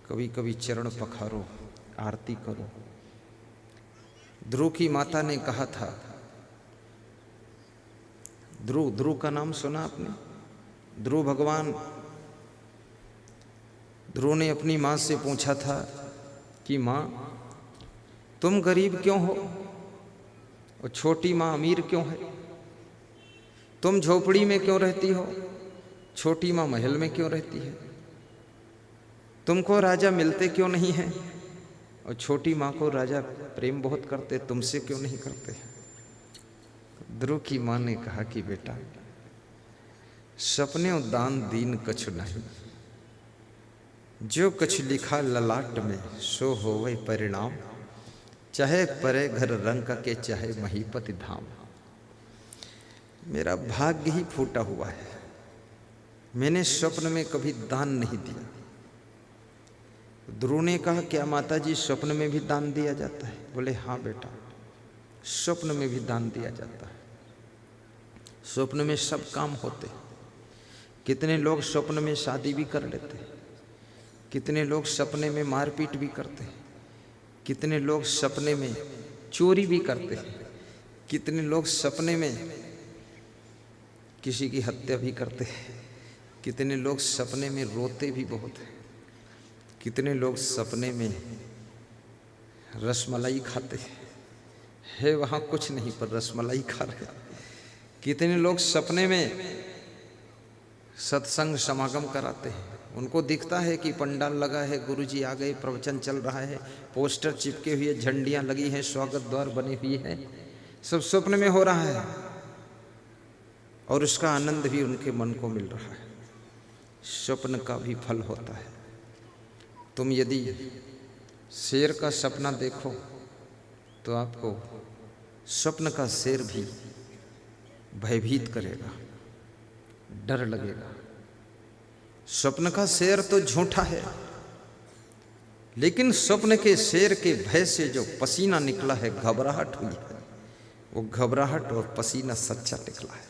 कभी कभी चरण पखारो, आरती करो। ध्रुव की माता ने कहा था, ध्रुव का नाम सुना आपने? ध्रुव भगवान, ध्रुव ने अपनी माँ से पूछा था कि माँ तुम गरीब क्यों हो और छोटी माँ अमीर क्यों है? तुम झोपड़ी में क्यों रहती हो, छोटी माँ महल में क्यों रहती है? तुमको राजा मिलते क्यों नहीं है और छोटी माँ को राजा प्रेम बहुत करते, तुमसे क्यों नहीं करते? ध्रुव की माँ ने कहा कि बेटा, सपने दान दीन कछु नहीं, जो कछु लिखा ललाट में सो होवे परिणाम, चाहे परे घर रंग के चाहे महीपति धाम। मेरा भाग्य ही फूटा हुआ है, मैंने स्वप्न में कभी दान नहीं दिया। ध्रुव ने कहा, क्या माता जी स्वप्न में भी दान दिया जाता है? बोले हाँ बेटा, स्वप्न में भी दान दिया जाता है। स्वप्न में सब काम होते। कितने लोग स्वप्न में शादी भी कर लेते, कितने लोग सपने में मारपीट भी करते, कितने लोग सपने में चोरी भी करते हैं, कितने लोग सपने में किसी की हत्या भी करते हैं, कितने लोग सपने में रोते भी बहुत हैं, कितने लोग सपने में रसमलाई खाते हैं, वहाँ कुछ नहीं पर रसमलाई खा रहे। कितने लोग सपने में सत्संग समागम कराते हैं, उनको दिखता है कि पंडाल लगा है, गुरुजी आ गए, प्रवचन चल रहा है, पोस्टर चिपके हुए, झंडियाँ लगी हैं, स्वागत द्वार बनी हुई है, सब स्वप्न में हो रहा है और उसका आनंद भी उनके मन को मिल रहा है। स्वप्न का भी फल होता है। तुम यदि शेर का सपना देखो तो आपको स्वप्न का शेर भी भयभीत करेगा, डर लगेगा। स्वप्न का शेर तो झूठा है, लेकिन स्वप्न के शेर के भय से जो पसीना निकला है, घबराहट हुई है, वो घबराहट और पसीना सच्चा निकला है।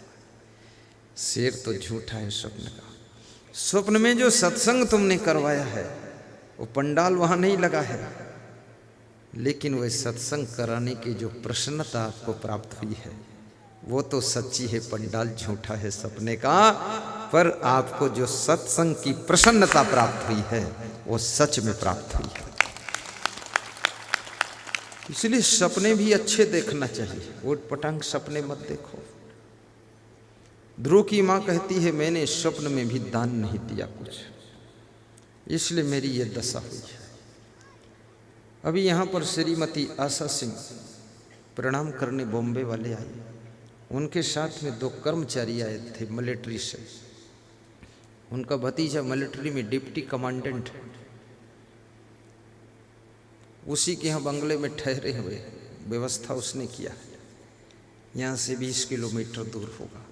शेर तो झूठा है स्वप्न का। स्वप्न में जो सत्संग तुमने करवाया है, वो पंडाल वहां नहीं लगा है, लेकिन वह सत्संग कराने की जो प्रसन्नता आपको प्राप्त हुई है, वो तो सच्ची है। पंडाल झूठा है सपने का, पर आपको जो सत्संग की प्रसन्नता प्राप्त हुई है, वो सच में प्राप्त हुई है। इसलिए सपने भी अच्छे देखना चाहिए, उठ पटांग सपने मत देखो। ध्रुव की माँ कहती है, मैंने स्वप्न में भी दान नहीं दिया कुछ, इसलिए मेरी ये दशा हुई है। अभी यहाँ पर श्रीमती आशा सिंह प्रणाम करने बॉम्बे वाले आए, उनके साथ में 2 कर्मचारी आए थे मिलिट्री से। उनका भतीजा मिलिट्री में डिप्टी कमांडेंट है, उसी के यहाँ बंगले में ठहरे हुए, व्यवस्था उसने किया है। यहाँ से 20 किलोमीटर दूर होगा,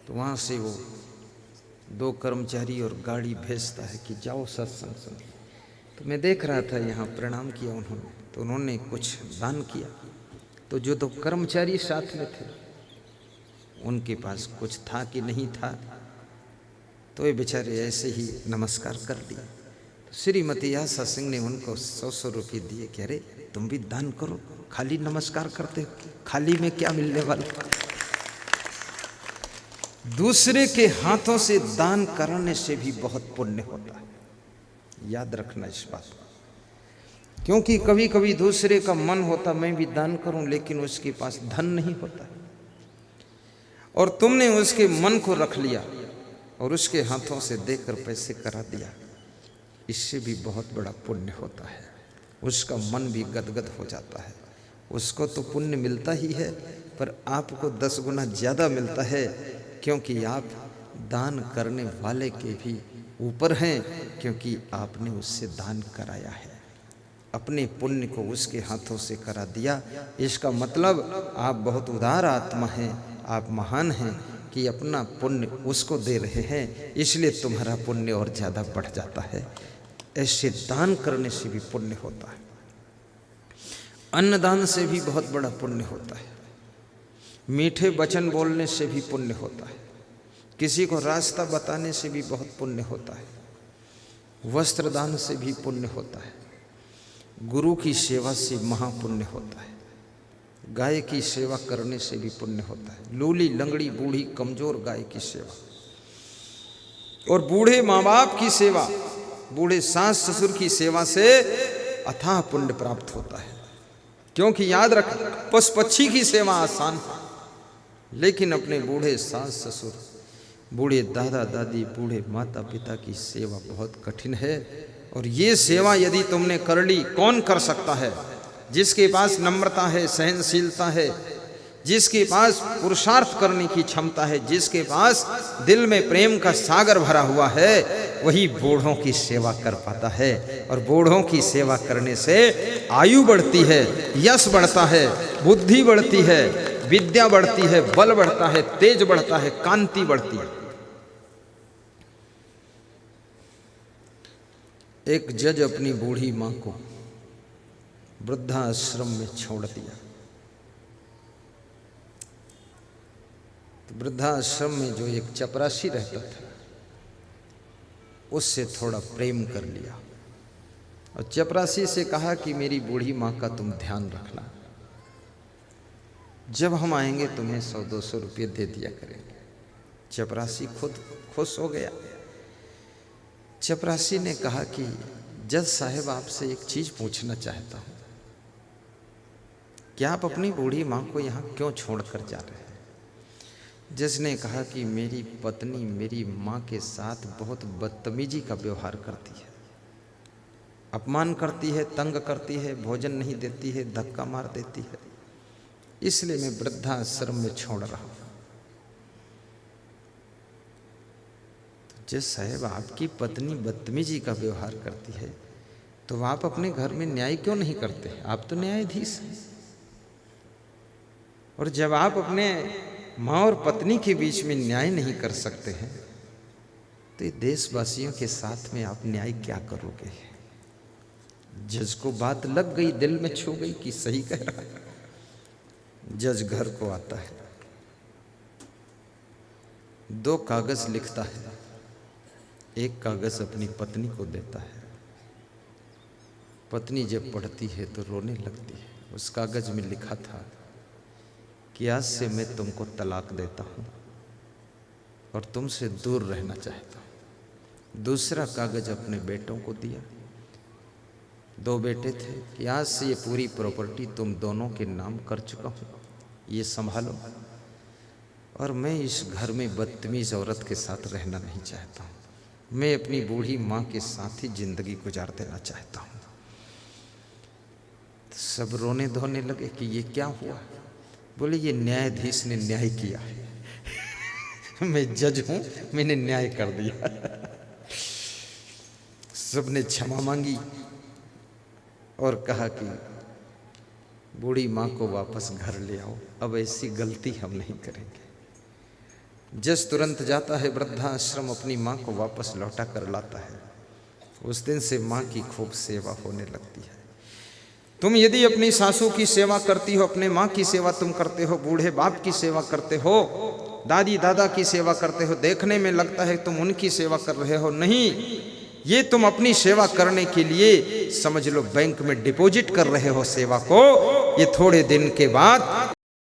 तो वहाँ से वो 2 कर्मचारी और गाड़ी भेजता है कि जाओ सत्संग सुन। तो मैं देख रहा था, यहाँ प्रणाम किया उन्होंने, तो उन्होंने कुछ दान किया। तो जो 2 कर्मचारी साथ में थे, उनके पास कुछ था कि नहीं था, तो वे बेचारे ऐसे ही नमस्कार कर दिया। तो श्रीमती आशा सिंह ने उनको 100-100 रुपये दिए कि अरे तुम भी दान करो, खाली नमस्कार करते हो, खाली में क्या मिलने वाला। दूसरे के हाथों से दान करने से भी बहुत पुण्य होता है, याद रखना इस बात को। क्योंकि कभी कभी दूसरे का मन होता मैं भी दान करूं, लेकिन उसके पास धन नहीं होता, और तुमने उसके मन को रख लिया और उसके हाथों से देकर पैसे करा दिया, इससे भी बहुत बड़ा पुण्य होता है। उसका मन भी गदगद हो जाता है। उसको तो पुण्य मिलता ही है, पर आपको 10 गुना ज़्यादा मिलता है, क्योंकि आप दान करने वाले के भी ऊपर हैं, क्योंकि आपने उससे दान कराया है, अपने पुण्य को उसके हाथों से करा दिया। इसका मतलब आप बहुत उदार आत्मा हैं, आप महान हैं कि अपना पुण्य उसको दे रहे हैं, इसलिए तुम्हारा पुण्य और ज़्यादा बढ़ जाता है। ऐसे दान करने से भी पुण्य होता है। अन्नदान से भी बहुत बड़ा पुण्य होता है। मीठे वचन बोलने से भी पुण्य होता है। किसी को रास्ता बताने से भी बहुत पुण्य होता है। वस्त्र दान से भी पुण्य होता है, गुरु की सेवा से महापुण्य होता है, गाय की सेवा करने से भी पुण्य होता है। लूली लंगड़ी बूढ़ी कमजोर गाय की सेवा और बूढ़े माँ बाप की सेवा, बूढ़े सास ससुर की सेवा से अथाह पुण्य प्राप्त होता है। क्योंकि याद रख, पशु पक्षी की सेवा आसान है, लेकिन अपने बूढ़े सास ससुर, बूढ़े दादा दादी, बूढ़े माता पिता की सेवा बहुत कठिन है। और ये सेवा यदि तुमने कर ली, कौन कर सकता है? जिसके पास नम्रता है, सहनशीलता है, जिसके पास पुरुषार्थ करने की क्षमता है, जिसके पास दिल में प्रेम का सागर भरा हुआ है, वही बूढ़ों की सेवा कर पाता है। और बूढ़ों की सेवा करने से आयु बढ़ती है, यश बढ़ता है, बुद्धि बढ़ती है, विद्या बढ़ती है, बल बढ़ता है, तेज बढ़ता है, कांति बढ़ती है। एक जज अपनी बूढ़ी मां को वृद्धाश्रम में छोड़ दिया। तो वृद्धाश्रम में जो एक चपरासी रहता था, उससे थोड़ा प्रेम कर लिया और चपरासी से कहा कि मेरी बूढ़ी माँ का तुम ध्यान रखना, जब हम आएंगे तुम्हें 100-200 रुपये दे दिया करेंगे। चपरासी खुद खुश हो गया। चपरासी ने कहा कि जज साहब, आपसे एक चीज पूछना चाहता हूं, क्या आप अपनी बूढ़ी माँ को यहाँ क्यों छोड़कर जा रहे हैं? जज ने कहा कि मेरी पत्नी मेरी माँ के साथ बहुत बदतमीजी का व्यवहार करती है, अपमान करती है, तंग करती है, भोजन नहीं देती है, धक्का मार देती है, इसलिए मैं वृद्धाश्रम में छोड़ रहा हूँ। जज साहब, आपकी पत्नी बदतमीजी का व्यवहार करती है तो आप अपने घर में न्याय क्यों नहीं करते? आप तो न्यायाधीश हैं। और जब आप अपने माँ और पत्नी के बीच में न्याय नहीं कर सकते हैं तो ये देशवासियों के साथ में आप न्याय क्या करोगे? जज को बात लग गई, दिल में छू गई कि सही कह रहा है। जज घर को आता है, 2 कागज लिखता है, एक कागज अपनी पत्नी को देता है। पत्नी जब पढ़ती है तो रोने लगती है। उस कागज में लिखा था कि आज से मैं तुमको तलाक देता हूँ और तुमसे दूर रहना चाहता हूँ। दूसरा कागज अपने बेटों को दिया, 2 बेटे थे, कि आज से ये पूरी प्रॉपर्टी तुम दोनों के नाम कर चुका हूँ, ये संभालो, और मैं इस घर में बदतमीज औरत के साथ रहना नहीं चाहता हूँ, मैं अपनी बूढ़ी माँ के साथ ही जिंदगी गुजार देना चाहता हूँ। तो सब रोने धोने लगे कि ये क्या हुआ? बोले ये न्यायाधीश ने न्याय किया है मैं जज हूँ, मैंने न्याय कर दिया सबने क्षमा मांगी और कहा कि बूढ़ी माँ को वापस घर ले आओ, अब ऐसी गलती हम नहीं करेंगे। जज तुरंत जाता है वृद्धाश्रम, अपनी माँ को वापस लौटा कर लाता है। उस दिन से माँ की खूब सेवा होने लगती है। तुम यदि अपनी सासू की सेवा करती हो, अपने माँ की सेवा तुम करते हो, बूढ़े बाप की सेवा करते हो, दादी दादा की सेवा करते हो, देखने में लगता है तुम उनकी सेवा कर रहे हो, नहीं, ये तुम अपनी सेवा करने के लिए समझ लो बैंक में डिपॉजिट कर रहे हो सेवा को। ये थोड़े दिन के बाद